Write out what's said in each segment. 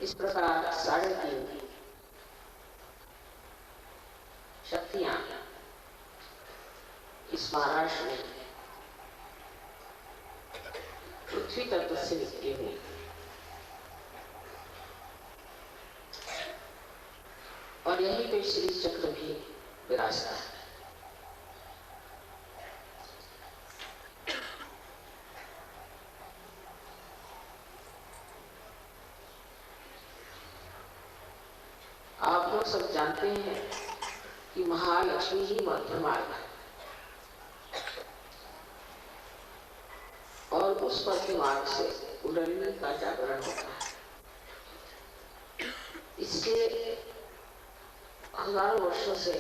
इस प्रकार 3.5 शक्तियां इस महाराष्ट्र में पृथ्वी तत्व से निकली हुई और यही पे श्री चक्र भी विराजता है। आप लोग सब जानते हैं कि महालक्ष्मी ही मध्य मार्ग है और उस मध्य मार्ग से कुंडलिनी का जागरण होता है। इसलिए हजारों वर्षों से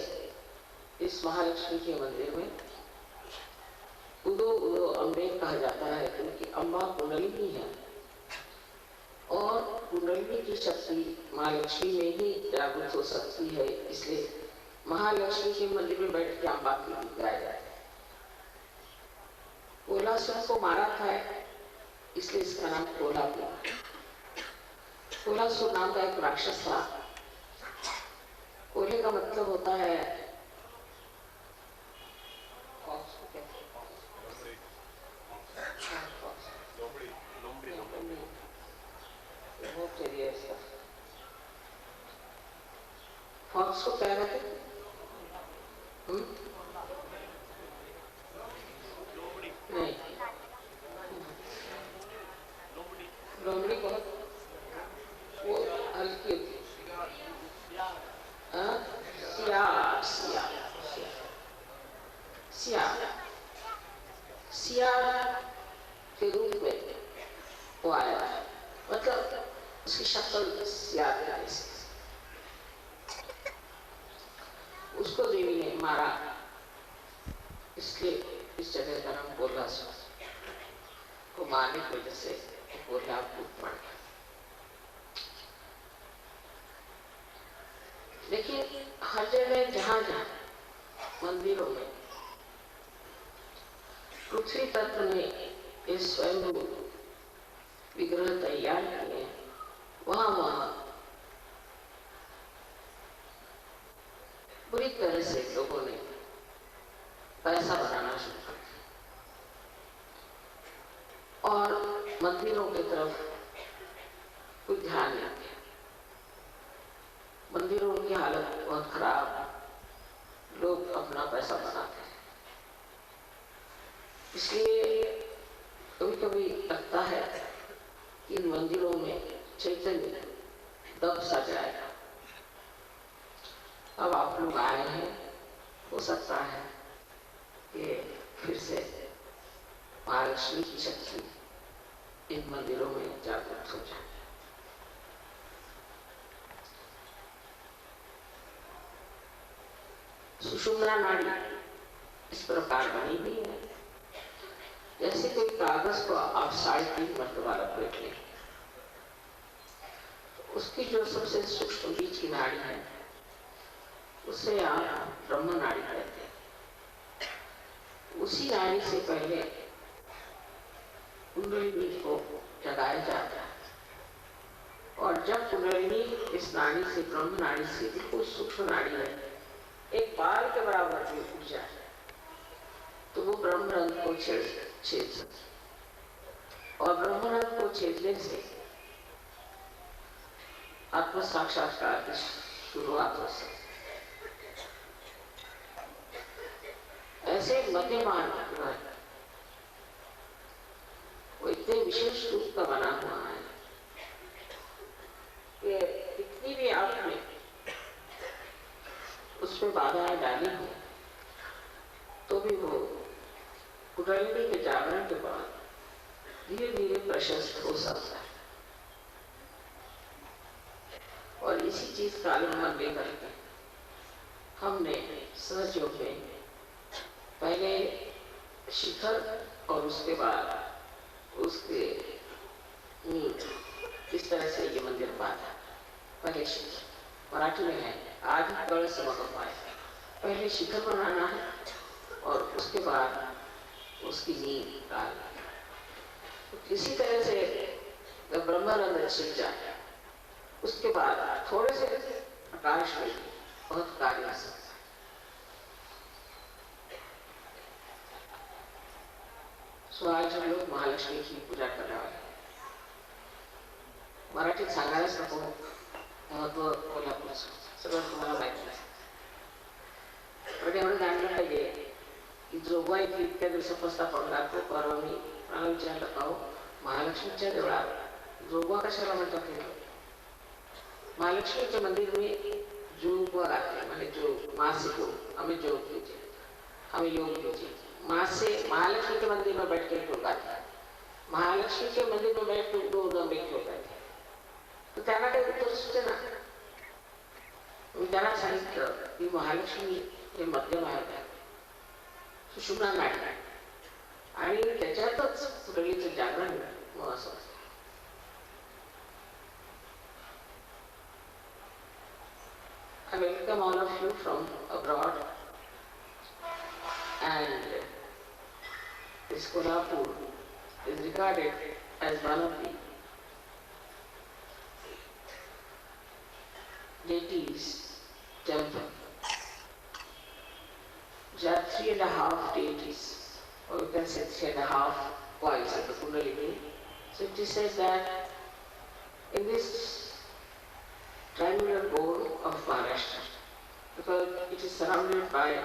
इस महालक्ष्मी के मंदिर में उदो उदो अम्बे कहा जाता है, क्योंकि अम्बा कुंडलिनी है और कुंडलिनी की शक्ति माँ लक्ष्मी में ही जागृत हो सकती है। इसलिए महालक्ष्मी के मंदिर में बैठ के अम्बा की गीत गाया जाता है। कोलासुर को मारा था, इसलिए इसका नाम कोलापुर। कोलासुर नाम का एक राक्षस था। कोले का मतलब होता है फॉक्स को क्या कहते हैं? नहीं, लोमड़ी को वो हल्की होती है। सियार के रूप में वो आया है, मतलब उसकी शक्ल सियार के जैसी। उसको देवी ने मारा, इसलिए इस जगह का नाम कोल्हासुर। को मारने की वजह से कोल्हापुर पड़ गया। लेकिन हर जगह जहां जहां मंदिरों में पृथ्वी तत्व ने इस स्वयं विग्रह तैयार किए, वहां वहां बुरी तरह से लोगों ने पैसा बनाना शुरू कर दिया और मंदिरों की तरफ कुछ ध्यान नहीं दिया। मंदिरों की हालत बहुत खराब, लोग अपना पैसा बनाते हैं। इसलिए कभी कभी लगता है कि इन मंदिरों में चैतन्य दब सा जाएगा। अब आप लोग आए हैं, हो सकता है कि फिर से महालक्ष्मी की शक्ति इन मंदिरों में जागृत हो जाए। सुषुम्ना नाड़ी इस प्रकार बनी हुई है, जैसे कोई कागज को आप 3.5 मरतबा लपेट लें, उसकी जो सबसे सूक्ष्म बीच की नाड़ी है उसे आप ब्रह्म नाड़ी कहते हैं। उसी नाड़ी से पहले कुंडलिनी को जगाया जाता है और जब कुंडलिनी इस नाड़ी से, ब्रह्म नाड़ी से बिल्कुल सूक्ष्म नाड़ी है, एक बाल के बराबर भी उठ जाए तो वो ब्रह्मरंध्र को छेद सकती और ब्रह्मरंध्र को छेदने से आत्म साक्षात्कार की शुरुआत हो सकती। ऐसे मध्य मार्ग वो इतने विशेष रूप का बना हुआ है कि कितनी भी आपने उसमें बाधाएं डाली हो तो भी वो कुंडलिनी के जागरण के बाद धीरे धीरे प्रशस्त हो सकता है। और इसी चीज का अवलंबन लेकर के हमने सहयोग में पहले शिखर और उसके बाद उसके इस तरह से ये मंदिर बना। पहले शिखर मराठी में है, आज कल समागम आए। पहले शिखर बनाना है और उसके बाद उसकी नींव डालना है। तो किसी तरह से जब ब्रह्मानंद छिप जाए उसके बाद थोड़े से प्रकाश में बहुत कार्य आ सकता है। सो आज हम लोग महालक्ष्मी की पूजा करने वाले हैं. मराठीत सांगायलाच नको महत्व कोल्हापूरचं सगळं तुम्हाला माहिती आहे. पण एवढं जाणलं पाहिजे की जोगवा इथे इतक्या दिवसापासून आपण राहतो. परवा मी मला विचारलं का महालक्ष्मीच्या देवळात जोगवा कशाला म्हणतात? महालक्ष्मी के मंदिर में जोगवा रखते माने जो माँ से को हमें योग कीजिए, हमें योग कीजिए. माँ से महालक्ष्मी के मंदिर में बैठ के योग आते हैं. महालक्ष्मी के मंदिर में बैठ के दो दम एक योग आते हैं. तो त्यांना काही उत्तर सुचते ना. मी त्यांना सांगितलं की महालक्ष्मी हे मध्यम आहे, सुषुम्ना नाडी आहे आणि त्याच्यातच पुरलीचं जागरण असं. I welcome all of you from abroad, and this Kolhapur is regarded as one of the deities temple. There are 3.5 deities, or you can say 3.5 points of the Kundalini. So it is said that in this triangular bowl of Maharashtra, because it is surrounded by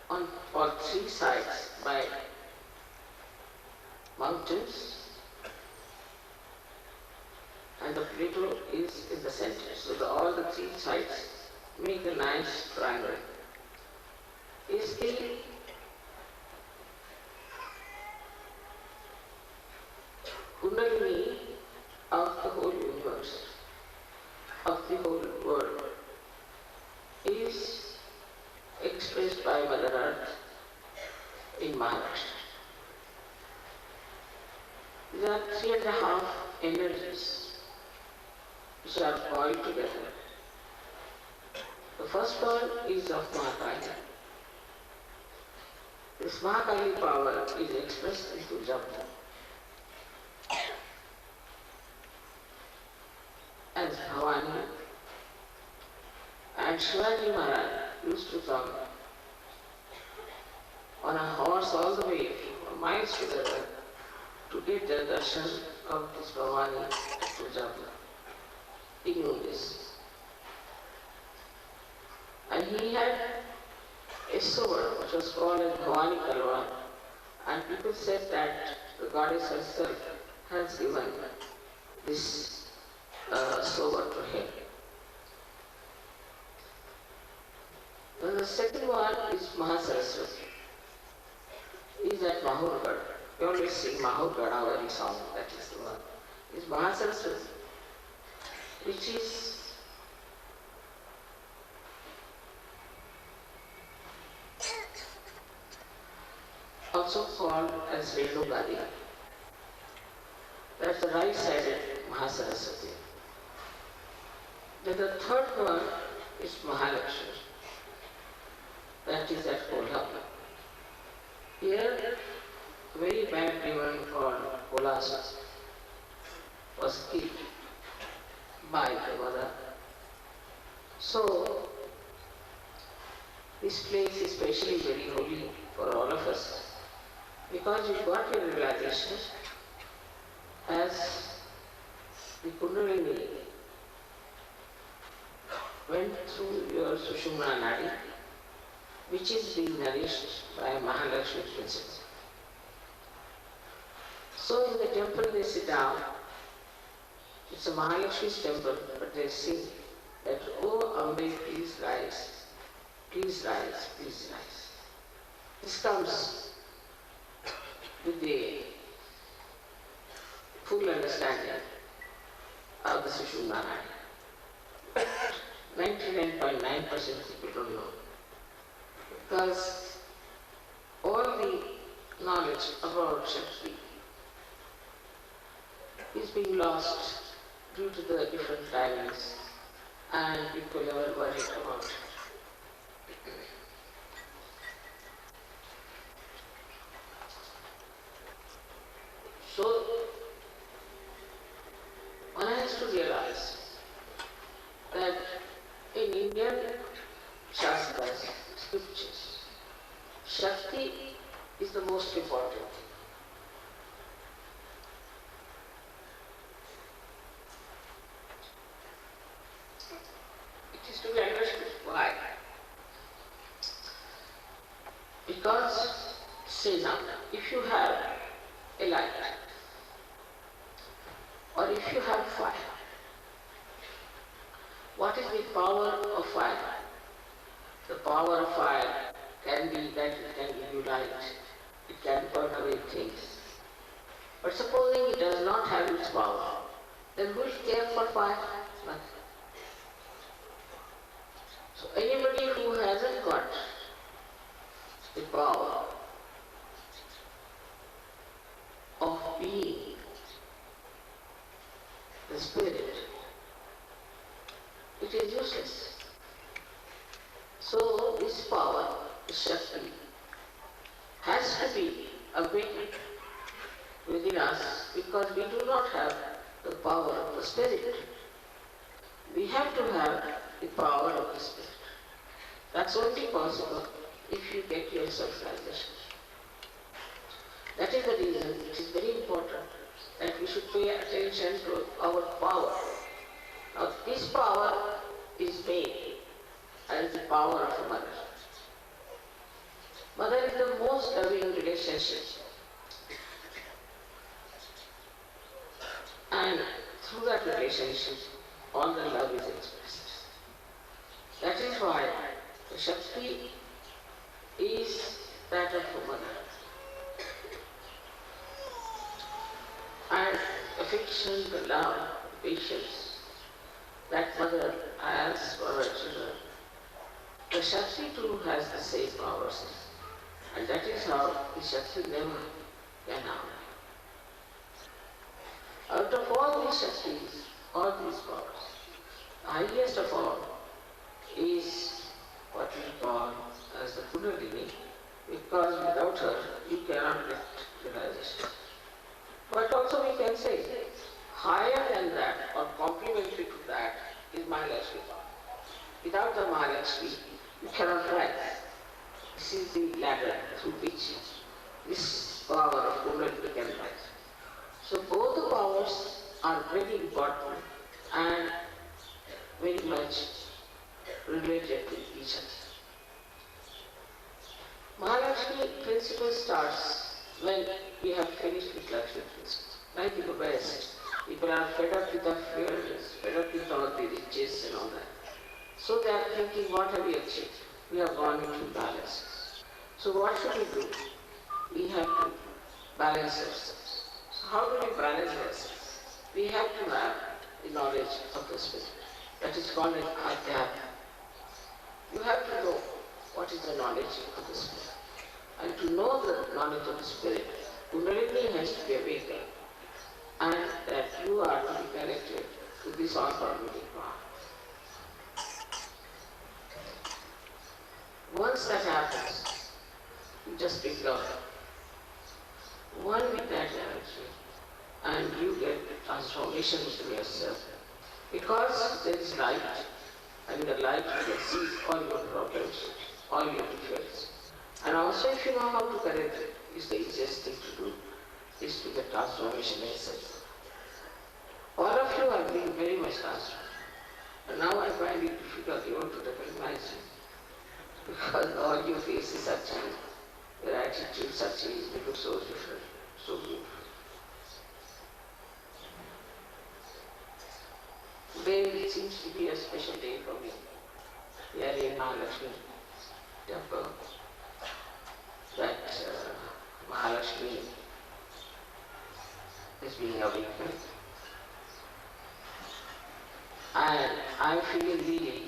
on all three sides by mountains, and the plateau is in the center. So all the three sides make a nice triangle. Is the Kundalini of the whole universe, of the whole world, is expressed by Mother Earth in Maharashtra. There are 3.5 energies which are coiled together. The first one is of Mahakali. This Mahakali power is expressed into Japa. As Bhavani, and Shivaji Maharaj used to come on a horse all the way from miles together to get the darshan of this Bhavani to Japa. He knew this. And he had a sword which was called as Bhavani Talwar, and people said that the goddess herself has given this sword to him. Then the second one is Mahasaraswati. He is at Mahurgad. We always sing Mahurgad, our very song, that is the one. Is Mahasaraswati, which is also called as Renugadi. That's the right-sided Mahasaraswati. Then the third one is Mahalakshmi. That is at Kolhapur. Here, a very bad demon called Kolasa was killed by the mother. So, this place is especially very holy for all of us, because you got your realization as the Kundalini went through your Sushumna Nadi, which is being nourished by Mahalakshmi princess. So in the temple they sit down. It's a Mahalakshmi's temple, but they sing that, "Oh Ambe, please rise, please rise, please rise." This comes with the full understanding of the Sushumna Nadi. 99.9% people don't know, because all the knowledge about Shakti is being lost due to the different timings, and people never worry about it. So one has to realize is to be understood. Why? Because, say now, if you have a light, or if you have fire, what is the power of fire? The power of fire can be that it can give you light, it can burn away things. But supposing it does not have its power, then who will care for fire? Nothing. So anybody who hasn't got the power of being the spirit, it is useless. So this power, this Shakti, has to be awakened within us because we do not have the power of the spirit. We have to have the power of the spirit. That's only possible if you get your self-realization. That is the reason it is very important that we should pay attention to our power. Now this power is made as the power of a mother. Mother is the most loving relationship. And through that relationship, all the love is expressed. That is why the Shakti is that of a mother. And affection, the love, the patience that mother has for her children, the Shakti too has the same powers. And that is how the Shakti never can harm. Out of all these Shaktis, all these powers, the highest of all is what we call as the Kundalini, because without her you cannot get realization. But also we can say, higher than that or complementary to that is Mahalakshmi power. Without the Mahalakshmi, you cannot rise. This is the ladder through which this power of Kundalini can rise. So both the powers are very important and very much related to each other. Mahalakshmi principle starts when we have finished with Lakshmi principle. Like in the West, people are fed up with the fears, fed up with all the riches and all that. So they are thinking, what have we achieved? We have gone into balance. So what should we do? We have to balance ourselves. So how do we balance ourselves? We have to have the knowledge of the spirit. That is called an adhyatma. You have to know what is the knowledge of the spirit. And to know the knowledge of the spirit, Kundalini has to be awakened, and that you are to be connected to this all-pervading power. Once that happens, you just become one with that energy, and you get transformation within yourself. Because there is light, and in the light you can see all your problems, all your defects. And also if you know how to correct it, it's the easiest thing to do, is to get transformation itself. All of you are being very much transformed. And now I find it difficult even to recognize it. Because all your faces are changed, your attitudes are changed, they look so different, so beautiful. Today it seems to be a special day for me. We are in Mahalakshmi temple. That Mahalakshmi is being awakened. And I'm feeling really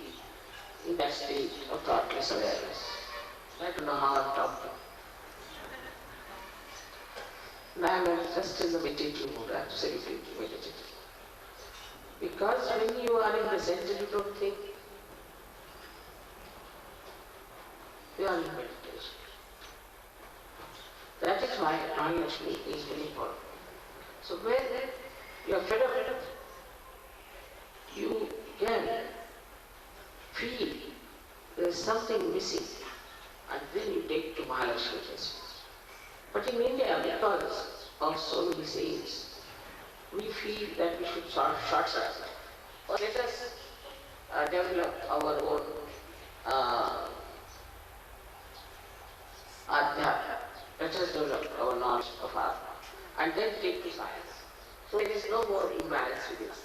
in that state of thoughtless awareness. I don't know how I'm talking. And I'm just in the meditative mood, absolutely meditative. Because when you are in the center, you don't think. You are in meditation. That is why Mahalakshmi is very important. So when you are fed up, you can feel there is something missing, and then you take to Mahalakshmi principle. But in India, because of so many saints, we feel that we should short circuit. Or let us develop our own adhyatma. Let us develop our knowledge of Atma and then take to science. So there is no more imbalance within us.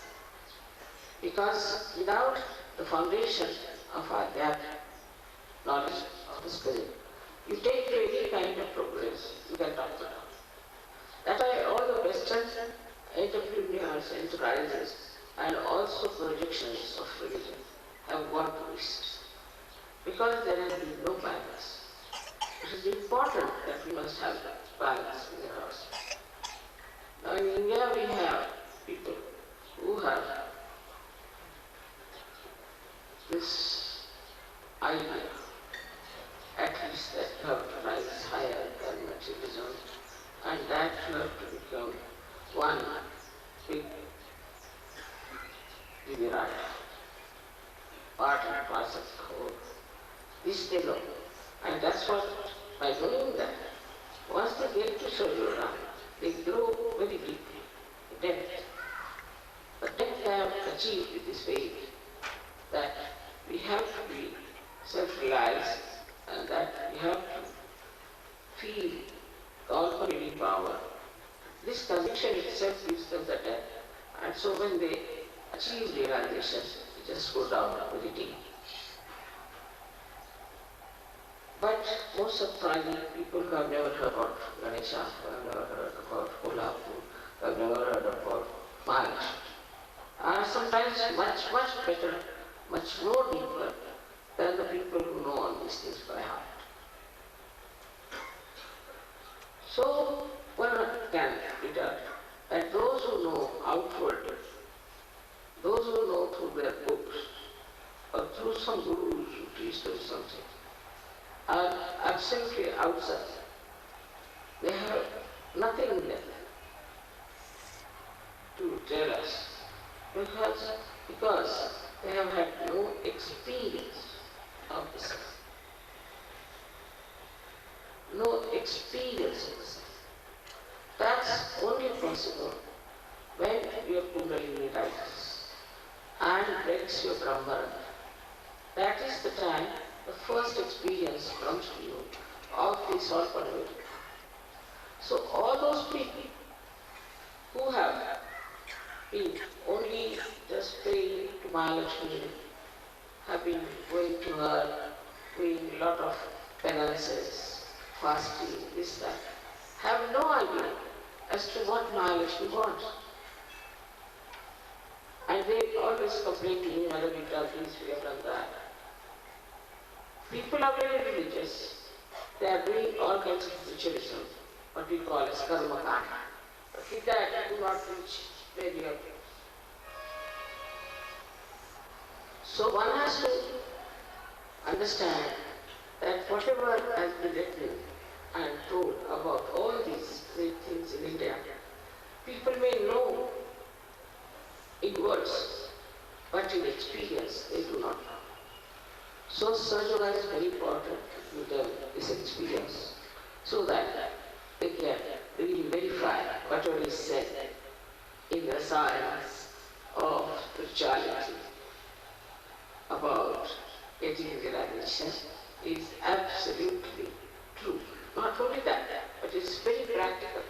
Because without the foundation of adhyatma, knowledge of the spirit, you take to any kind of progress, you get up and down. That's why all the Western entrepreneurs, enterprises, and also projections of religion have gone to east. Because there has been no balance. It is important that we must have balance in our house. Now in India we have people who have this idea, at least that you have to rise higher than materialism, and that you have to become one big Virat, part and parcel of the whole. This they know. And that's what, by doing that, once they get to Saryora, they grow very deeply, depth. But depth they have achieved with this way that we have to be self-realized and that we have to feel the all-pervading power. This conviction itself gives them the depth. And so when they achieve realization, they just go down very deep. But most of the time, people who have never heard about Ganesha, who have never heard about Kolhapur, who have never heard about Mahalakshmi, are sometimes much better, much more deeper than the people who know all these things by heart. So, one can return that those who know outwardly, those who know through their books, or through some gurus who teach them something, are absolutely outside. They have nothing left to tell us because they have had no experience of the self. No experience of the self. That's only possible when your Kundalini rises and breaks your Brahmarandha. That is the time the first experience comes to you of this all-pervading. So all those people who have been only just praying to Mahalakshmi, have been going to her, doing a lot of penances, fasting, this, that, have no idea as to what Mahalakshmi wants. And they always complain to me, Mother, we have done this, we have done that. People are very religious. They are doing all kinds of ritualism, what we call as karma kanda. But with that, they do not reach where we are. So one has to understand that whatever has been written and told about all these great things in India, people may know in words, but in experience they do not know. So Sahaja Yoga is very important to them, this experience, so that they can really verify whatever is said in the science of spirituality about getting realization is absolutely true. Not only that, but it's very practical,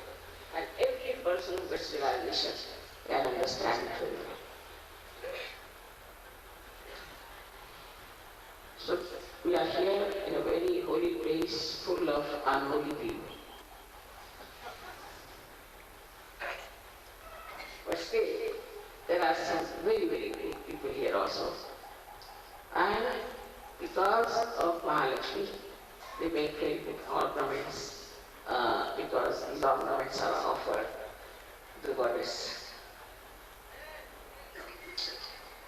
and every person who gets realization can understand it very well. So we are here in a very holy place full of unholy people. But still, there are some very, very good people here also. And because of Mahalakshmi, they make very good ornaments, because these ornaments are offered to the goddess.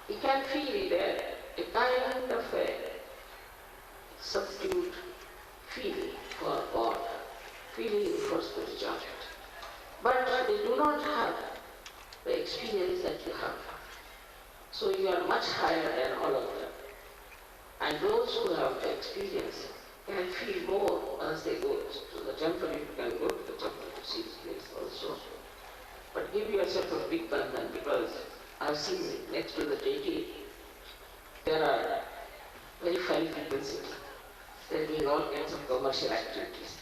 You can feel there a kind of a subdued feeling for God, feeling for spirituality. But they do not have the experience that you have. So you are much higher than all of them. And those who have the experience can feel more as they go to the temple. You can go to the temple to see this place also. But give yourself a big bandhan, because I've seen it next to the deity, there are very fine people sitting. They are doing all kinds of commercial activities.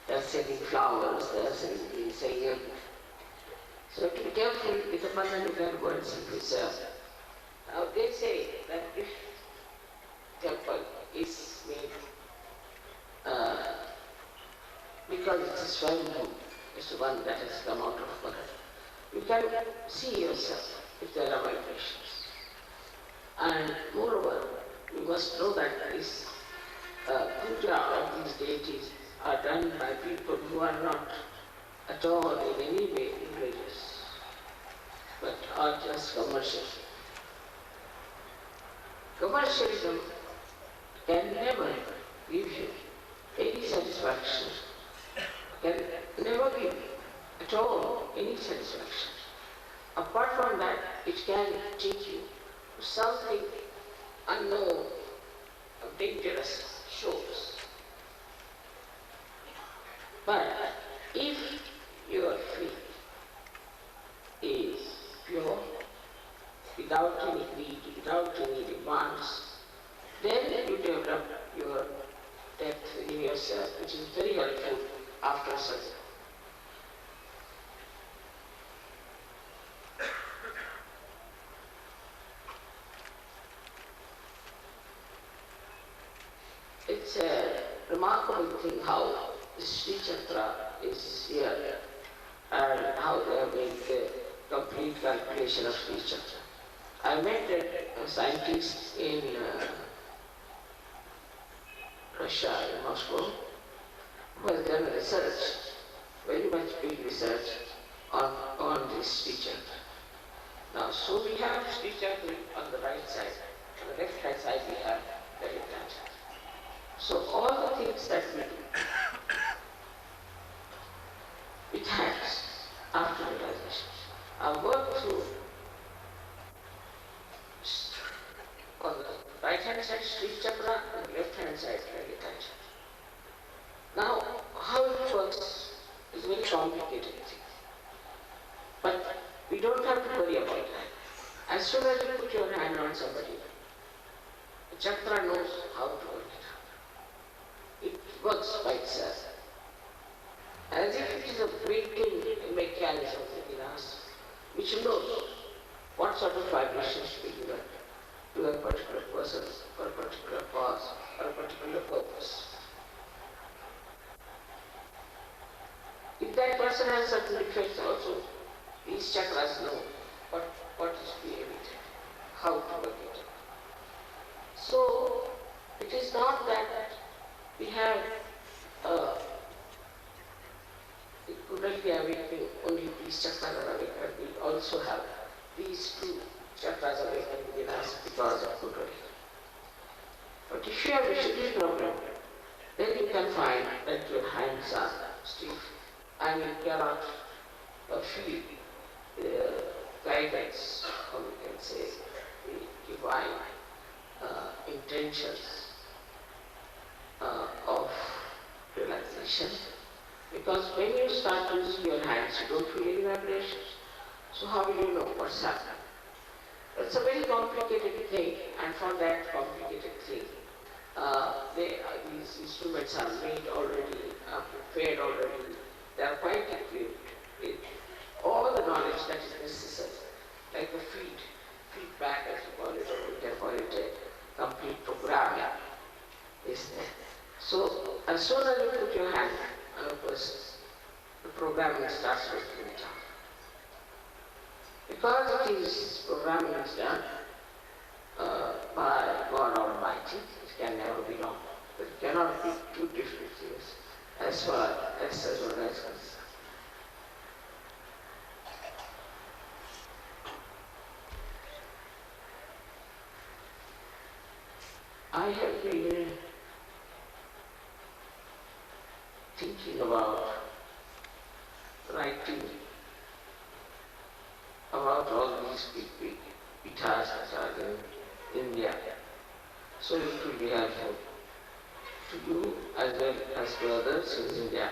They are selling flowers, they are selling everything. So to be careful with the mother, you can go and see yourself. Now they say that if temple is made because it is Swayambhu, it's the one that has come out of Mother. You can see yourself if there are vibrations. And moreover, you must know that this puja of these deities are done by people who are not at all in any way religious, but are just commercial. Commercialism can never give you any satisfaction, can never give at all any satisfaction. Apart from that, it can take you to something unknown, dangerous shores. But if your faith is pure, without any greed, without any demands, then you develop your depth in yourself, which is very helpful after surgery. It's a remarkable thing how the Sri Chakra is here and how they have made the complete calculation of Sri Chakra. I met a scientist in Russia, in Moscow, who has done research, very much big research on this Sri Chakra. Now, so we have Sri Chakra on the right side, on the left hand side we have the left hand side. So all the things that we do, it has after realization. I work through on the right hand side Sri Chakra and the left hand side Radiant. Now, how it works is a very complicated thing. But we don't have to worry about that. As soon as you put your hand on somebody, the chakra knows how to work it out. It works by itself. As if it is a built-in mechanism within us, which knows what sort of vibrations to be given to a particular person, or a particular cause, or a particular purpose. If that person has certain defects also, these chakras know what is to be emitted, how to work it. So, it is not that we have Kundalini awakening, only these chakras are awakened. We also have these two chakras awakened within us because of Kundalini. But if you have a Vishuddhi problem, then you can find that your hands are stiff and you cannot feel the guidance, or we can say the divine intentions of relaxation. Because when you start using your hands, you don't feel any vibrations. So how will you know what's happening? It's a very complicated thing, and for that complicated thing, these instruments are made already, are prepared already. They are quite equipped with all the knowledge that is necessary, like the feedback as you call it, or you can call it a complete programming is there. So as soon as you put your hand on a person, the programming starts working it out. Because it is programming is done by God Almighty, it can never be wrong. But it cannot be two different things as far as Sajjana is concerned. I have been thinking about writing about all these big pithas that are in India. So it will be helpful to you as well as to others in India.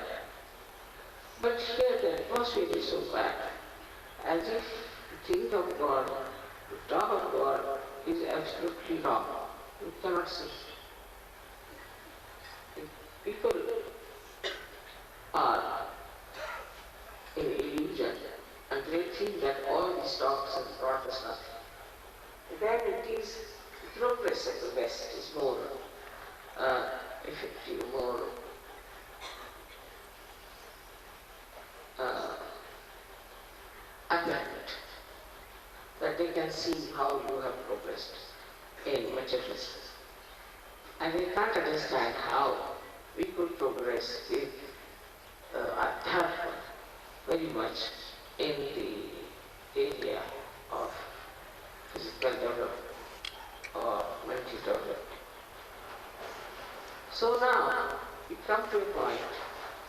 But here the atmosphere is so bad, as if to think of God, to talk of God, is absolutely wrong. You cannot see. If people are in illusion and they think that all these talks have brought us nothing, then it is progress of the West is more effective, more apparent, that they can see how you have progressed in materialism. And they can't understand how we could progress with Adhyatma very much in the area of physical development or mental development. So now we come to a point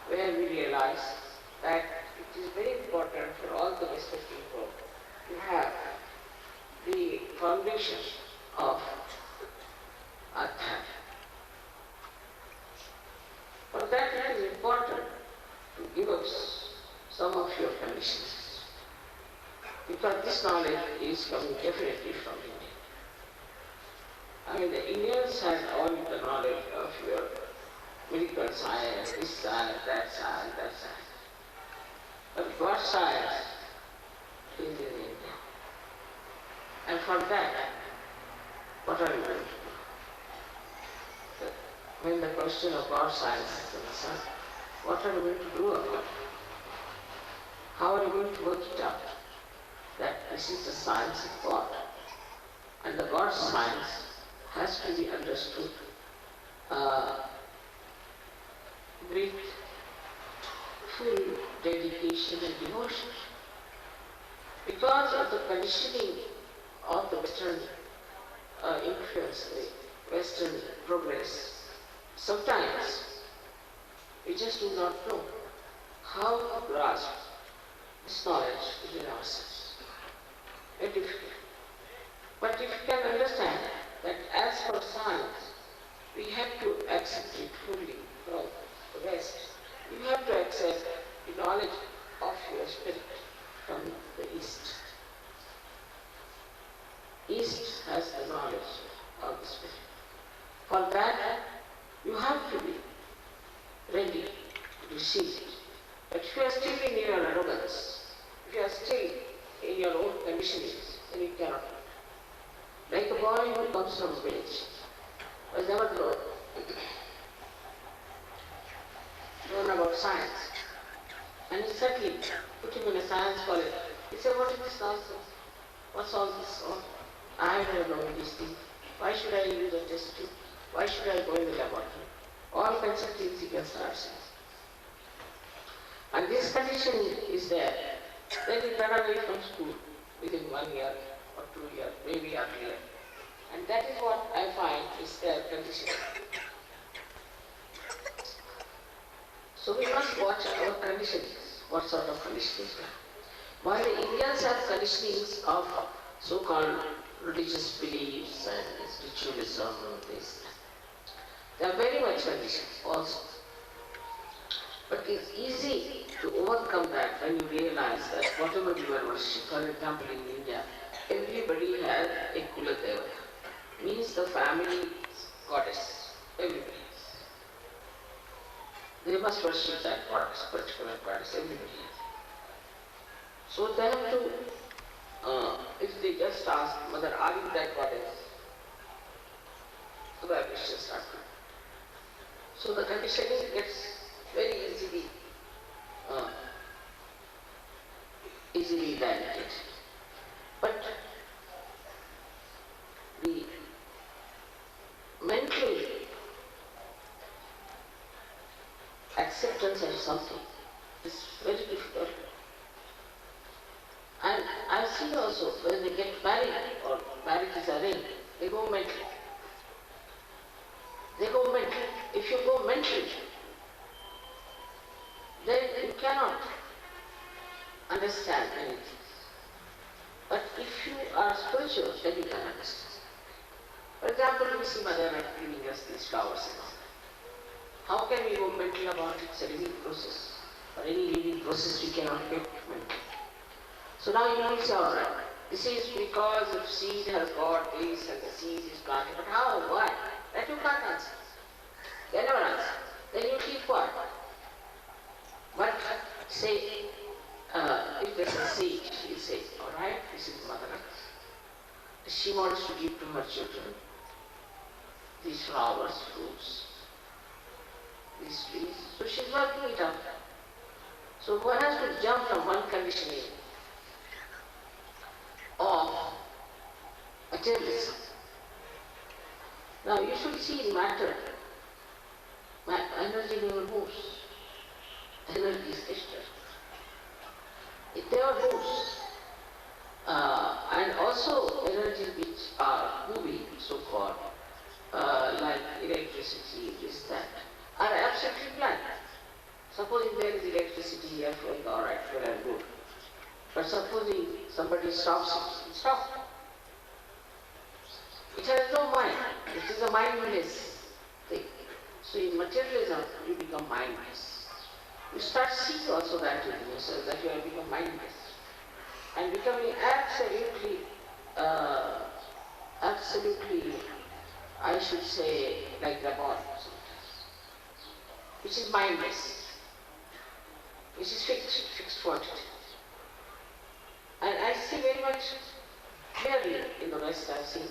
where we realize that it is very important for all the Western people to have the foundation of Adhyatma. For that it is important to give us some of your conditions, because this knowledge is coming definitely from India. I mean, the Indians had all the knowledge of your medical science, this science, that science, that science. But God's science is in India. And for that, what are you going to do? When the question of God's science is concerned, what are you going to do about it? How are you going to work it out? That this is the science of God. And the God's science has to be understood with full dedication and devotion. Because of the conditioning of the Western influence, the Western progress, sometimes we just do not know how to grasp this knowledge within ourselves. Very difficult. But if you can understand that as for science, we have to accept it fully from the West. You have to accept the knowledge of your spirit from the East. East has the knowledge of the spirit. For that, you have to be ready to receive it. But if you are still in your arrogance, if you are still in your own conditionings, then you cannot. Like a boy who comes from a village, has never known about science. And he suddenly put him in a science college. He said, what is this nonsense? What's all this? I have never known these things. Why should I use a test tube? Why should I go in the laboratory? All kinds of things he can start saying. And this condition is there. Then he ran away from school within 1 year or 2 years, maybe earlier. And that is what I find is their condition. So we must watch our conditionings, what sort of conditionings we have. While the Indians have conditionings of so-called religious beliefs and spiritualism and this, they are very much conditioned also. But it's easy to overcome that when you realize that whatever you are worshipping, for example in India, everybody has a Kuladeva, means the family goddess, everybody. They must worship that goddess, particular goddess, everybody. So they have to, if they just ask, Mother, are you that goddess? So the ambition starts. So the conditioning gets very easily validated. But the mental acceptance of something is very difficult. And I see also when they get married or marriage is arranged, they go mentally. They go mentally. If you go mentally, then you cannot understand anything. But if you are spiritual, then you can understand. For example, we see Mother giving us these flowers and all. How can we go mental about it? It's a living process. For any living process, we cannot get mental. So now you know it's all right. This is because the seed has got this and the seed is planted. But how? Why? That you can't answer. They never answer. Then you keep quiet. But say, if there's a seed, you say, alright, this is Mother Earth. She wants to give to her children these flowers, fruits, these trees. So she's working it out. So one has to jump from one conditioning of materialism. Now you should see matter. Energy never moves. Energy is extra. It never moves. And also energies which are moving, so-called, like electricity, this, that, are absolutely blank. Supposing there is electricity here flowing, alright, well and good. But supposing somebody stops it, stop. It has no mind. It is a mindless thing. So in materialism, you become mindless. You start seeing also that in yourself, that you have become mindless. And becoming absolutely, I should say, like the body, which is mindless, which is fixed quantity. And I see very much clearly in the West, I've seen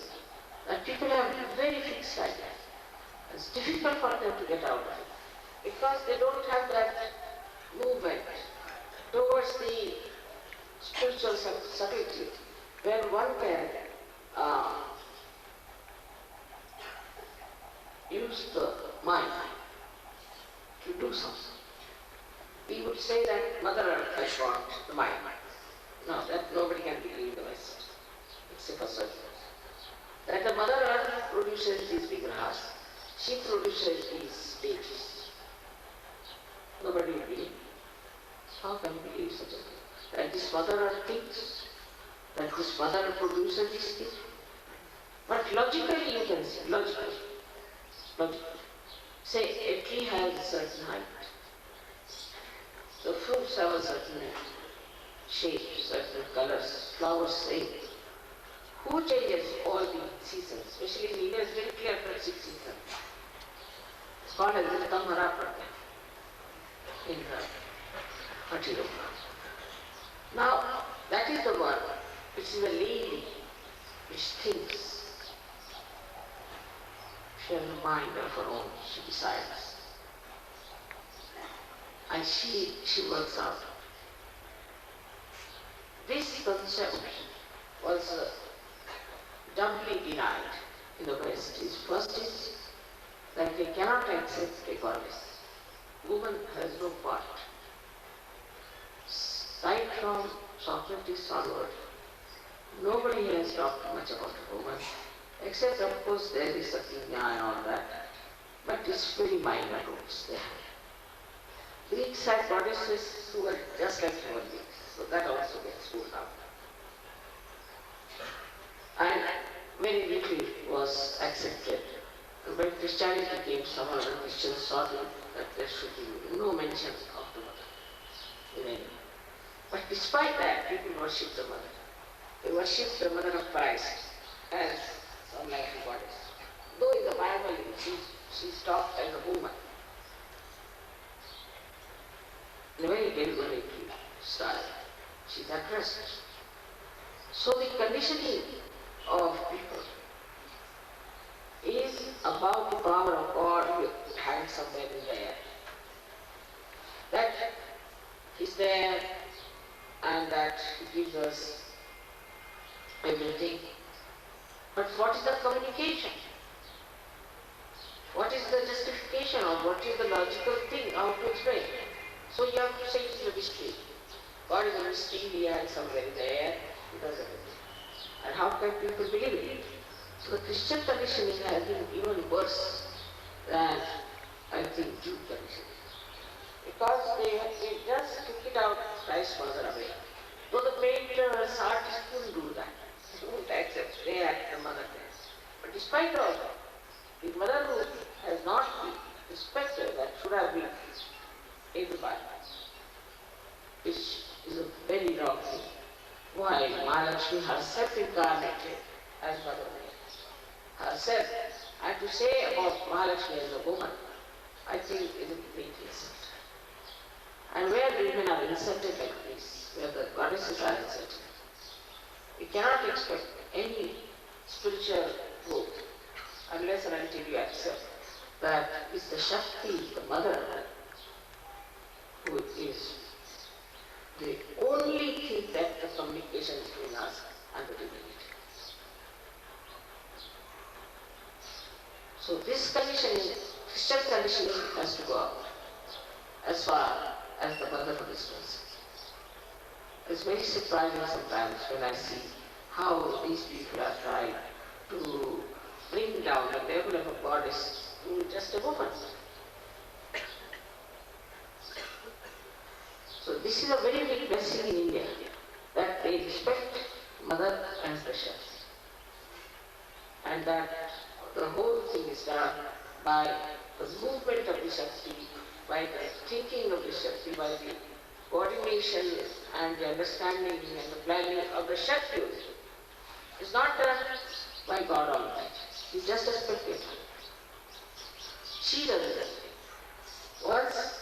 that people have very fixed ideas. It's difficult for them to get out of it because they don't have that movement towards the spiritual subtlety where one can use the mind to do something. We would say that Mother Earth has got the mind. No, that nobody can believe in the West, except for certain. That the Mother Earth produces these vigrahas. She produces these stages. Nobody will believe. How can you believe such a thing? That this Mother Earth thinks, that this Mother Earth produces these things. But logically you can see, logically. Say a tree has a certain height. The fruits have a certain shape, certain colors, flowers same. Who changes all the seasons? Especially in India, it's very clear for 6 seasons. It's called as the Kamhara Pratya in the Patiloka. Now, that is the one which is a lady which thinks. She has a mind of her own, she decides. And she works out. This concept was doubly denied in the West. First is that they cannot accept a goddess. Woman has no part. Right from Socrates onward, nobody has talked much about a woman, except of course there is Satyajna and all that, but it's very minor roles they have. Greeks had goddesses who were just like human beings, so that also gets ruled out. And very little was accepted. When Christianity came, some other Christians saw that there should be no mention of the mother in any. But despite that, people worship the mother. They worship the mother of Christ as some like a goddess. Though in the Bible she's talked as a woman. In a very deliberate style. She's addressed. So the conditioning of people is about the power of God hanging somewhere in the air. That is there and that gives us everything. But what is the communication? What is the justification or what is the logical thing how to explain? So you have to say it is a mystery. God is a mystery, he hangs somewhere in the air, he does everything. And how can people believe in it? So the Christian conditioning has been even worse than, I think, Jew conditioning. Because they just took it out Christ's mother away. Though the painters, artists couldn't do that. They wouldn't accept, they had the mother there. But despite all that, the motherhood has not been respected that should have been in the Bible. Which is a very wrong thing. while Mahalakshmi herself incarnated as Mother Mary. Herself. And to say about Mahalakshmi as a woman, I think is a great insult. And where women are insulted like this, where the goddesses are insulted, we cannot expect any spiritual growth unless and until you accept that it's the Shakti, the mother, who is the only thing that the communication between us and the divinity. So this conditioning, Christian conditioning has to go out as far as the mother of is concerned. It's very surprising sometimes when I see how these people are trying to bring down the level of a goddess to just a woman. So this is a very big blessing in India, that they respect mother as the Shakti. And that the whole thing is done by the movement of the Shakti, by the thinking of the Shakti, by the coordination and the understanding and the planning of the Shakti. It's not done by God Almighty. He's just a spectator. She does it. Once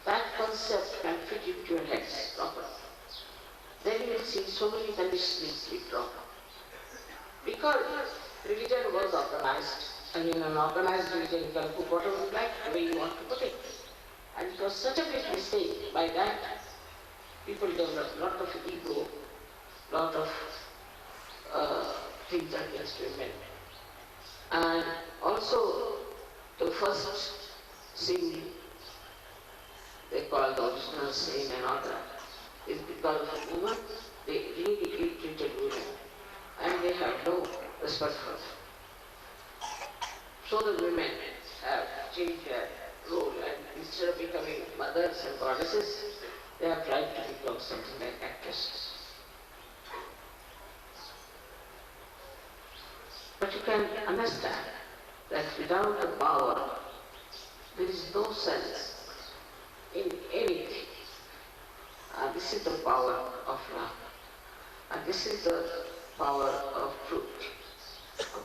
that concept can fit into your heads properly, then you will see so many conditionings be dropped. Because religion was organized, and in an organized religion you can put whatever you like, the way you want to put it. And it was such a big mistake. By that, people developed a lot of ego, a lot of things against women. And also, the first sin they call the original sin and all that is because of women. They really ill-treated women, and they have no respect for them. So the women have changed their role, and instead of becoming mothers and goddesses, they have tried to become something like actresses. But you can understand that without the power, there is no sense in anything. This is the power of love. And this is the power of truth.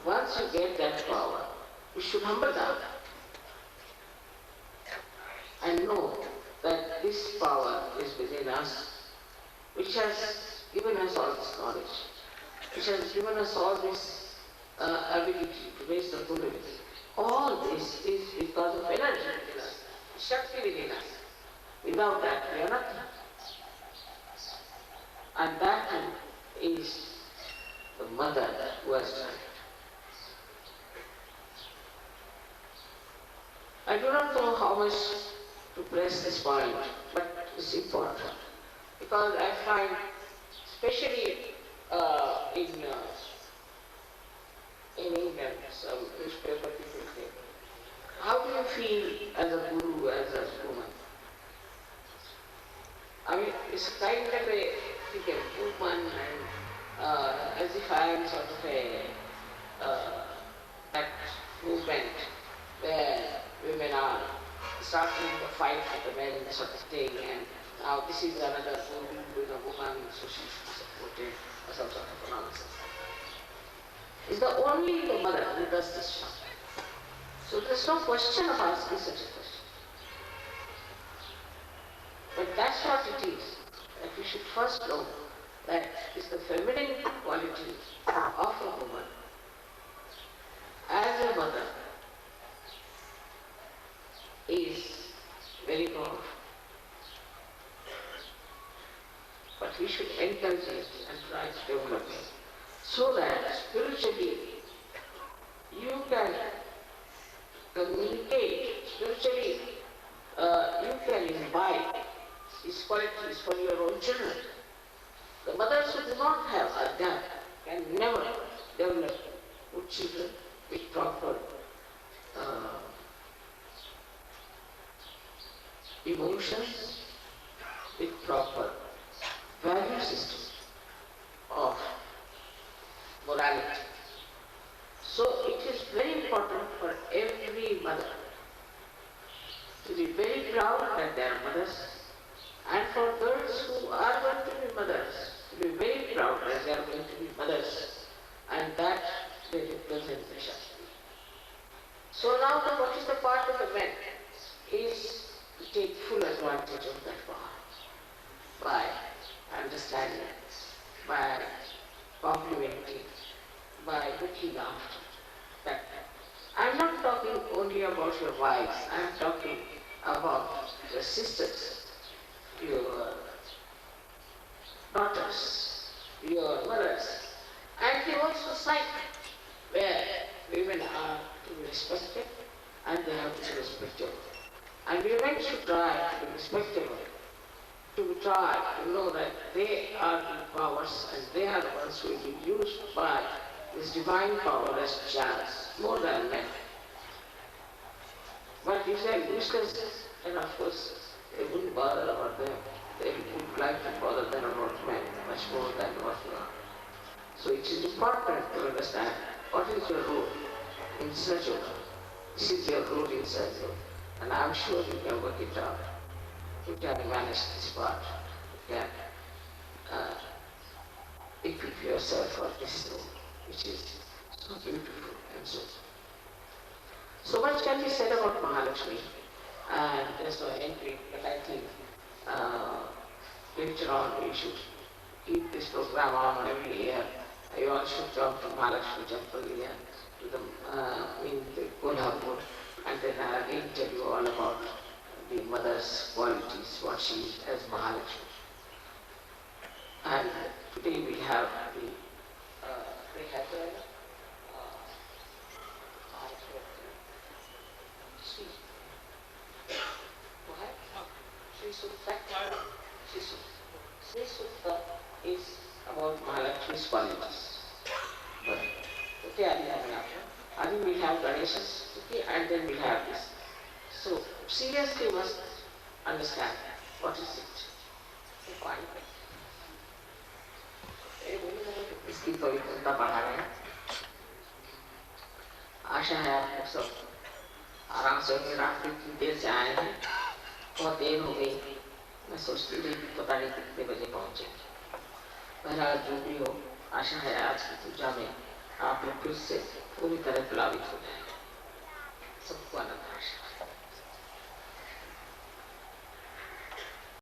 Once you get that power, you should humble down and know that this power is within us, which has given us all this knowledge, which has given us all this ability to raise the Kundalini. All this is because of energy within us, Shakti within us. Without that, we are nothing. And that is the mother who has done it. I do not know how much to press this point, but it's important. Because I find, especially in England, some newspaper people say, how do you feel as a guru, as a woman? I mean, it's kind of a woman, and as if I am sort of that movement where women are starting to fight for the men sort of thing, and now this is another guru with a woman, so she should be supported, or some sort of nonsense. It's the only the mother who does this job. So there's no question of asking such a question. But that's what it is, that we should first know that it's the feminine quality of a woman as a mother is very powerful. But we should encourage it and try to develop it so that spiritually you can communicate, spiritually you can imbibe these qualities for your own children. The mothers who do not have that can never develop good children with proper emotions, with proper value system of morality. So it is very important for every mother to be very proud that they are mothers, and for girls who are going to be mothers to be they are going to be mothers, and that they represent the Shakti. So now what is the part of the man is to take full advantage of that power by understanding, by complimenting, by looking after that. I'm not talking only about your wives, I'm talking about your sisters, your daughters, your mothers, and the whole society where women are to be respected and they have to be respectable. And women should try to be respectable, to try to know that they are the powers and they are the ones who will be used by this divine power as channels, more than men. But if they are useless, then of course they wouldn't bother about them. They would like to bother them about men much more than what you are. So it is important to understand what is your role in such a world. This is your role in such a world. And I am sure you can work it out. You can manage this part. You can equip yourself for this role, which is so beautiful and so much can be said about Mahalakshmi, and there's no entry, but I think later on we should keep this program on every year. You all should come to Mahalakshmi temple here, to the Kolhapur, and then I'll again tell you all about the mother's qualities, what she is as Mahalakshmi. And today we have the Sri Sutta is about Mahalakshmi's qualities. But okay, I think we'll have Ganesha's okay, and then we'll have this. So seriously you must understand what is it. The point. इसकी पवित्रता बढ़ा रहे हैं. आशा है आप सब आराम से रात की देर से आए हैं. बहुत देर हो गई. मैं सोचती थी पता नहीं कितने बजे पहुंचे. बहरहाल जो भी हो, आशा है आज की पूजा में आप लोग फिर से पूरी तरह प्लावित हो जाएंगे. सबको आनंद आशा.